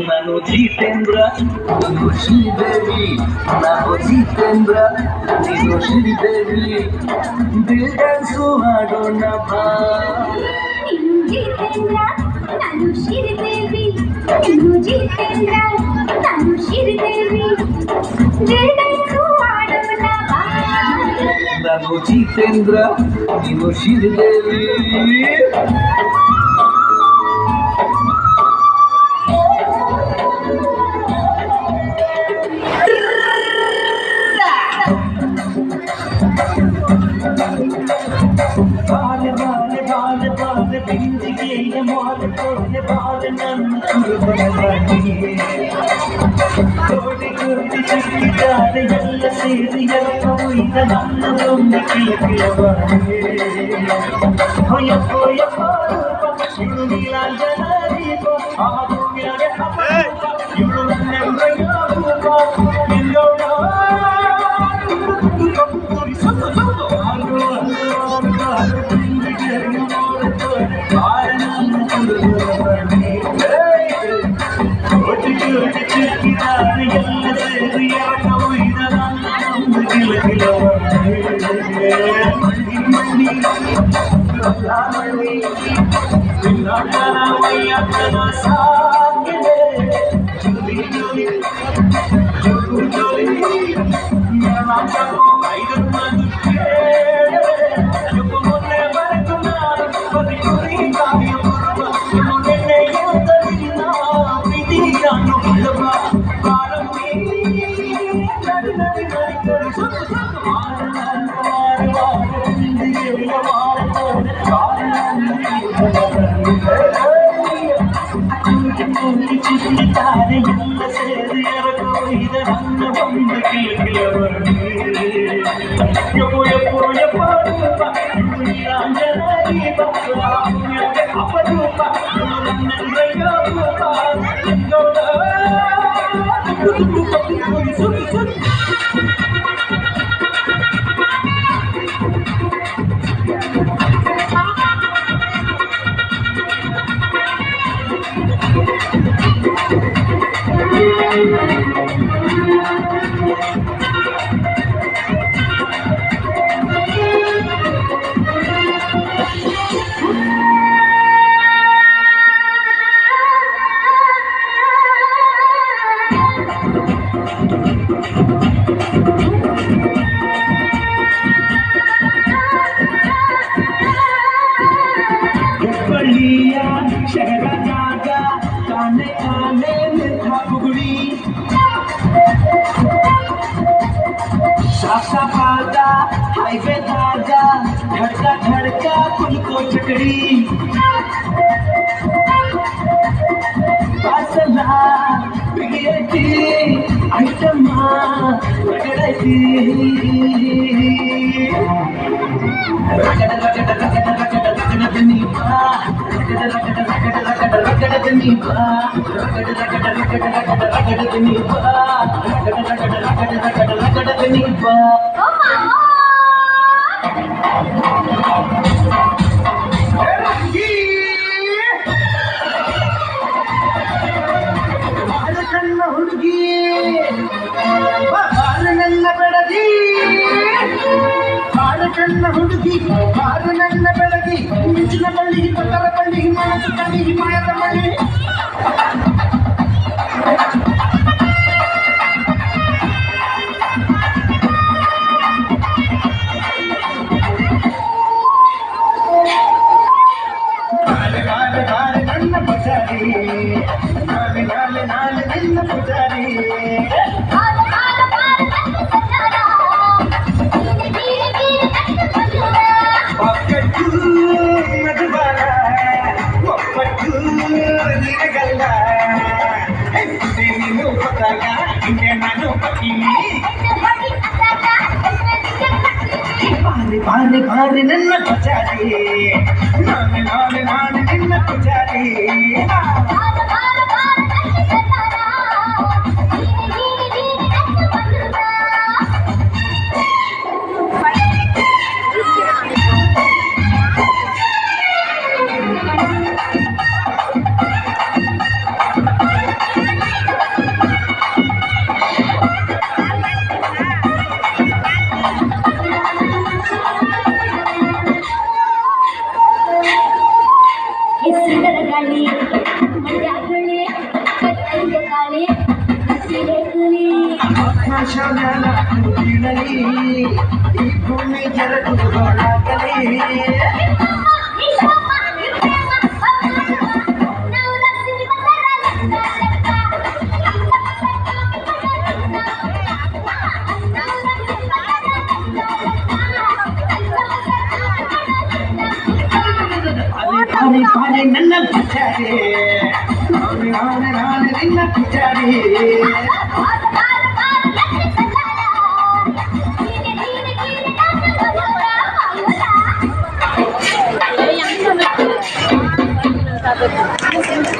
ನಾನು ಜಿತೇಂದ್ರ ನೀನು ಶ್ರೀದೇವಿ ನಾನು ಜಿತೇಂದ್ರ ನೀನು ಶ್ರೀದೇವಿ ದಿಲ್ ಡ್ಯಾನ್ಸು ಮಾಡೋಣ ಬಾ ನೀನು ಜಿತೇಂದ್ರ ನಾನು ಶ್ರೀದೇವಿ ನೀನು ಜಿತೇಂದ್ರ ನಾನು ಶ್ರೀದೇವಿ ದಿಲ್ ಡ್ಯಾನ್ಸು ಮಾಡೋಣ ಬಾ ನಾನು ಜಿತೇಂದ್ರ ನೀನು ಶ್ರೀದೇವಿ ಬಾಲೆ ಬಾಲೆ ಬಾಲೆ ಬಾಲೆ ಬಿಂದಿಗೆಯ ಮಾಲೆ ಕೊಡೆ ಬಾಲೆ ನನ್ನ ಕುರುಬನಿಗೆ ಕೋಟಿ ಕೋಟಿ ಸಿಕ್ಕಿದ್ದಾರೆ ಎಲ್ಲ ಸೇರಿ ಎಲ್ಲವೂ ಈಗ ನನ್ನದೊಂದು ಕಿಲಕಿಲವಾಗಿದೆ ಹೊಯ್ಯಪ್ಪ ಹೊಯ್ಯಪ್ಪ ನೀಲಾಂಜನ ದೀಪ ಆ ಭೂಮಿಯಾಗೆ ಅಪರೂಪ ಇವಳು ನನ್ನೆಂಬಯ್ಯ ರೂಪ ನಿಲ್ಲೋಣ ಚಿಟ್ಟಿದ್ದಾರೆ ಎಲ್ಲ ಸೇರಿ ಎರಡೋಯ್ದ ನನ್ನ ಬಂದ ಕಿಲಕಿಲವೋ ಎಪ್ಪೋ ಎಪ್ಪ ರೂಪ ನೀಲಾಂಜನ ದೀಪ ಅಪರೂಪ ನನ್ನೆಂಬಯ್ಯ ರೂಪ शहर जागा काने काने मिठा बुगड़ी सासा पादा हाईवे ताजा धड़का धड़का फुलको चकड़ी पासला बिगेती आइटमा रगड़ती रगड़ रगड़ रगड़ रगड़ रगड़ नीपा ಹುಡುಗಿ ನನ್ನ ಬೆಳಗಿ ಕಣ್ಣ ಹುಡುಗಿ ಬಾರು ನನ್ನ ಬೆಳಗಿ ಮಿಂಚಿನ ಬಳ್ಳಿ ಪತ್ತರ ಬಳ್ಳಿ ಮನಸ್ಸು ಕಲಿ ಮಾಯದ ಬಳ್ಳಿ ನನ್ನ ಪೂಜಾರಿ ನಾಳೆ ನಿನ್ನ ಪೂಜಾರಿ ಬಾರಿ ಬಾರಿ ಬಾರಿ ಬಾರಿ ನನ್ನ ಪೂಜಾರಿ ನಾನು ನಿನ್ನ ಪೂಜಾರಿ ಬಾರ ಬಾರ ಬಾರ ನನ್ನ ಸತಾರ ನೀನೆ ನನ್ನ ಬಂಧುರ ಸುಂದರ ಗಾಳಿ ಮಂಡ್ಯಗಳೇ ಕತ್ತೈಯ ಗಾಳಿ ಹಸಿರೆ ಕುಲಿ ಆಕಾಶ ಬೀಳಲಿ ಈ ಭೂಮಿ ಜರಗುಗಳಾಗಲಿ ಬಾರಿ ಬಾರಿ ನನ್ನ ಪೂಜಾರಿ ನಾನು ನಿನ್ನ ಪೂಜಾರಿ Thank you.